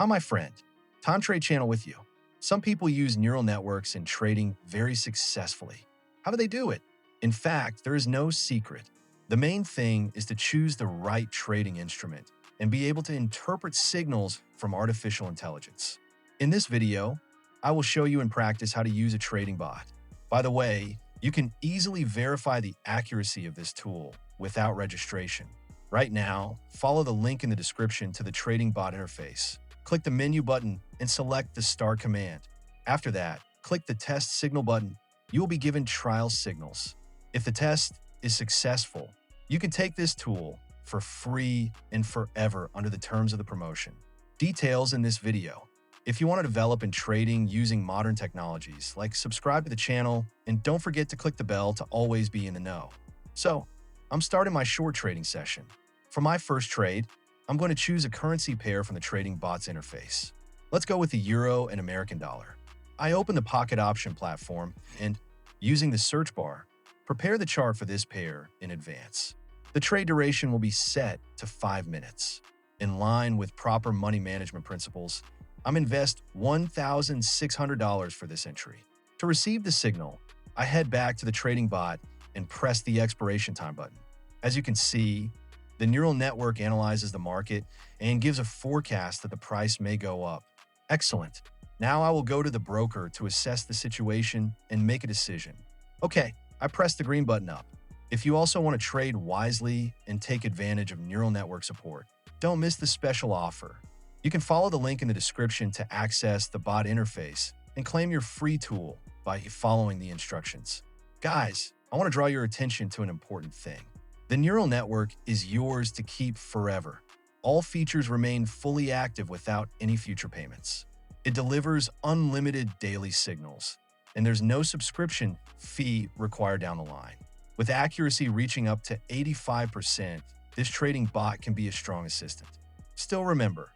Hi, my friend. Time Trade Channel with you. Some people use neural networks in trading very successfully. How do they do it? In fact, there is no secret. The main thing is to choose the right trading instrument and be able to interpret signals from artificial intelligence. In this video, I will show you in practice how to use a trading bot. By the way, you can easily verify the accuracy of this tool without registration. Right now, follow the link in the description to the trading bot interface. Click the menu button and select the start command. After that, click the test signal button. You will be given trial signals. If the test is successful, you can take this tool for free and forever under the terms of the promotion. Details in this video. If you want to develop in trading using modern technologies, subscribe to the channel and don't forget to click the bell to always be in the know. So, I'm starting my short trading session. For my first trade, I'm going to choose a currency pair from the trading bot's interface. Let's go with the euro and American dollar. I open the Pocket Option platform and, using the search bar, prepare the chart for this pair in advance. The trade duration will be set to 5 minutes. In line with proper money management principles, I'm invest $1,600 for this entry. To receive the signal, I head back to the trading bot and press the expiration time button. As you can see, the neural network analyzes the market and gives a forecast that the price may go up. Excellent. Now I will go to the broker to assess the situation and make a decision. Okay, I press the green button up. If you also want to trade wisely and take advantage of neural network support, don't miss the special offer. You can follow the link in the description to access the bot interface and claim your free tool by following the instructions. Guys, I want to draw your attention to an important thing. The neural network is yours to keep forever. All features remain fully active without any future payments. It delivers unlimited daily signals, and there's no subscription fee required down the line. With accuracy reaching up to 85%, this trading bot can be a strong assistant. Still remember,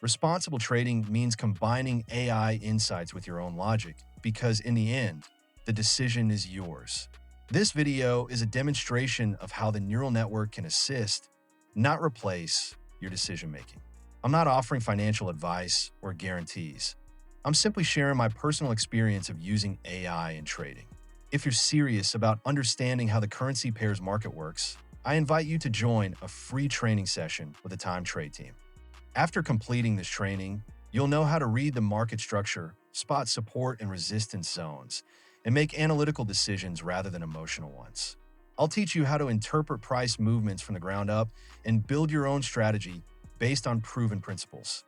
responsible trading means combining AI insights with your own logic, because in the end, the decision is yours. This video is a demonstration of how the neural network can assist, not replace, your decision-making. I'm not offering financial advice or guarantees. I'm simply sharing my personal experience of using AI in trading. If you're serious about understanding how the currency pairs market works, I invite you to join a free training session with the Time Trade team. After completing this training, you'll know how to read the market structure, spot support and resistance zones, and make analytical decisions rather than emotional ones. I'll teach you how to interpret price movements from the ground up and build your own strategy based on proven principles,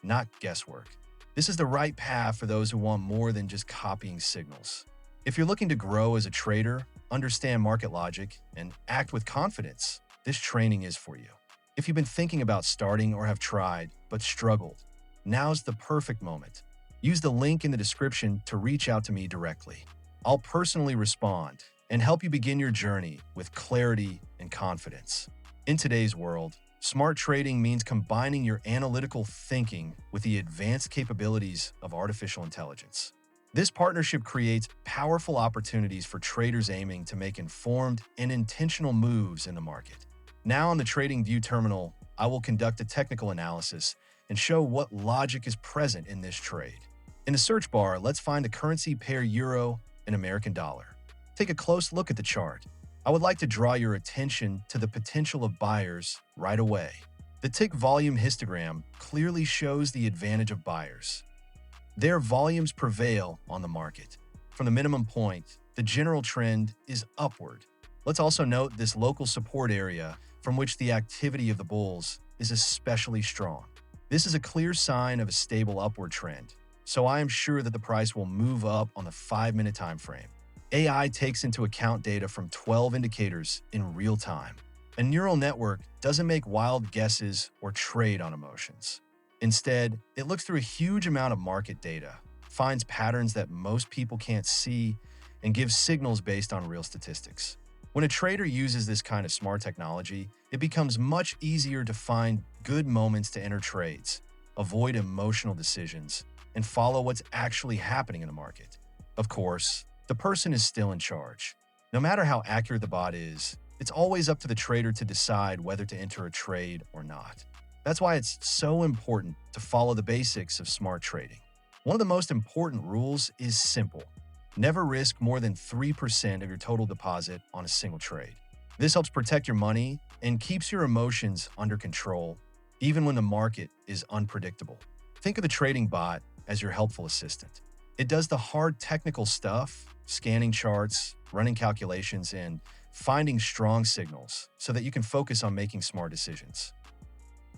not guesswork. This is the right path for those who want more than just copying signals. If you're looking to grow as a trader, understand market logic, and act with confidence, this training is for you. If you've been thinking about starting or have tried but struggled, now's the perfect moment. Use the link in the description to reach out to me directly. I'll personally respond and help you begin your journey with clarity and confidence. In today's world, smart trading means combining your analytical thinking with the advanced capabilities of artificial intelligence. This partnership creates powerful opportunities for traders aiming to make informed and intentional moves in the market. Now on the TradingView terminal, I will conduct a technical analysis and show what logic is present in this trade. In the search bar, let's find the currency pair euro and American dollar. Take a close look at the chart. I would like to draw your attention to the potential of buyers right away. The tick volume histogram clearly shows the advantage of buyers. Their volumes prevail on the market. From the minimum point, the general trend is upward. Let's also note this local support area from which the activity of the bulls is especially strong. This is a clear sign of a stable upward trend, so I am sure that the price will move up on the 5-minute time frame. AI takes into account data from 12 indicators in real time. A neural network doesn't make wild guesses or trade on emotions. Instead, it looks through a huge amount of market data, finds patterns that most people can't see, and gives signals based on real statistics. When a trader uses this kind of smart technology, it becomes much easier to find good moments to enter trades, avoid emotional decisions, and follow what's actually happening in the market. Of course, the person is still in charge. No matter how accurate the bot is, it's always up to the trader to decide whether to enter a trade or not. That's why it's so important to follow the basics of smart trading. One of the most important rules is simple. Never risk more than 3% of your total deposit on a single trade. This helps protect your money and keeps your emotions under control, even when the market is unpredictable. Think of the trading bot as your helpful assistant. It does the hard technical stuff, scanning charts, running calculations, and finding strong signals so that you can focus on making smart decisions.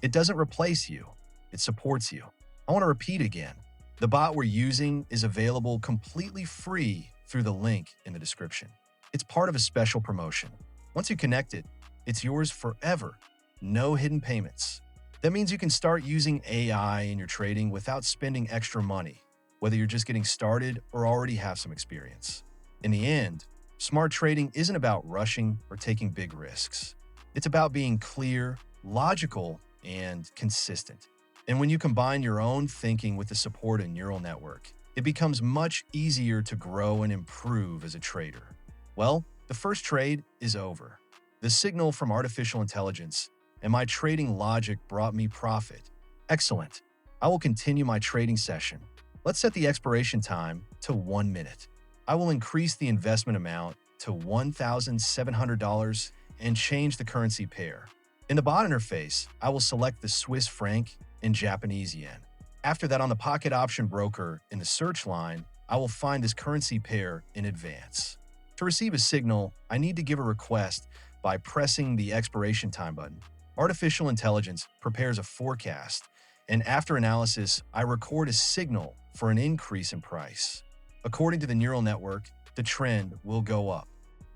It doesn't replace you, it supports you. I want to repeat again. The bot we're using is available completely free through the link in the description. It's part of a special promotion. Once you connect it, it's yours forever. No hidden payments. That means you can start using AI in your trading without spending extra money, whether you're just getting started or already have some experience. In the end, smart trading isn't about rushing or taking big risks. It's about being clear, logical, and consistent. And when you combine your own thinking with the support of neural network, it becomes much easier to grow and improve as a trader. Well, the first trade is over. The signal from artificial intelligence and my trading logic brought me profit. Excellent. I will continue my trading session. Let's set the expiration time to 1 minute. I will increase the investment amount to $1,700 and change the currency pair. In the bot interface, I will select the Swiss franc and Japanese yen. After that, on the Pocket Option Broker in the search line, I will find this currency pair in advance. To receive a signal, I need to give a request by pressing the expiration time button. Artificial intelligence prepares a forecast, and after analysis, I record a signal for an increase in price. According to the neural network, the trend will go up.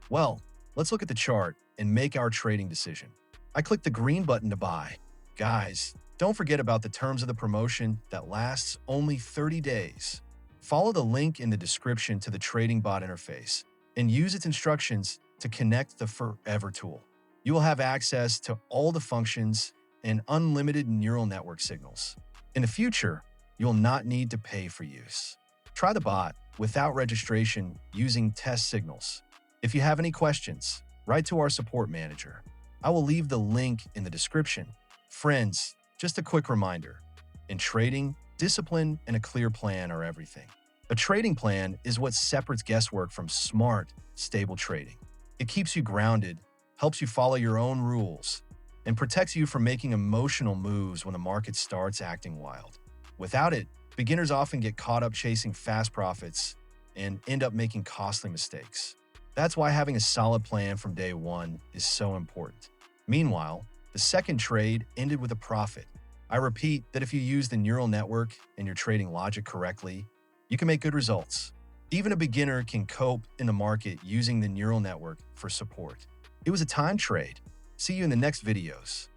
Well, let's look at the chart and make our trading decision. I click the green button to buy. Guys, don't forget about the terms of the promotion that lasts only 30 days. Follow the link in the description to the trading bot interface and use its instructions to connect the Forever tool. You will have access to all the functions and unlimited neural network signals. In the future, you'll not need to pay for use. Try the bot without registration using test signals. If you have any questions, write to our support manager. I will leave the link in the description. Friends, just a quick reminder. In trading, discipline and a clear plan are everything. A trading plan is what separates guesswork from smart, stable trading. It keeps you grounded, helps you follow your own rules, and protects you from making emotional moves when the market starts acting wild. Without it, beginners often get caught up chasing fast profits and end up making costly mistakes. That's why having a solid plan from day one is so important. Meanwhile, the second trade ended with a profit. I repeat that if you use the neural network and your trading logic correctly, you can make good results. Even a beginner can cope in the market using the neural network for support. It was a time trade. See you in the next videos.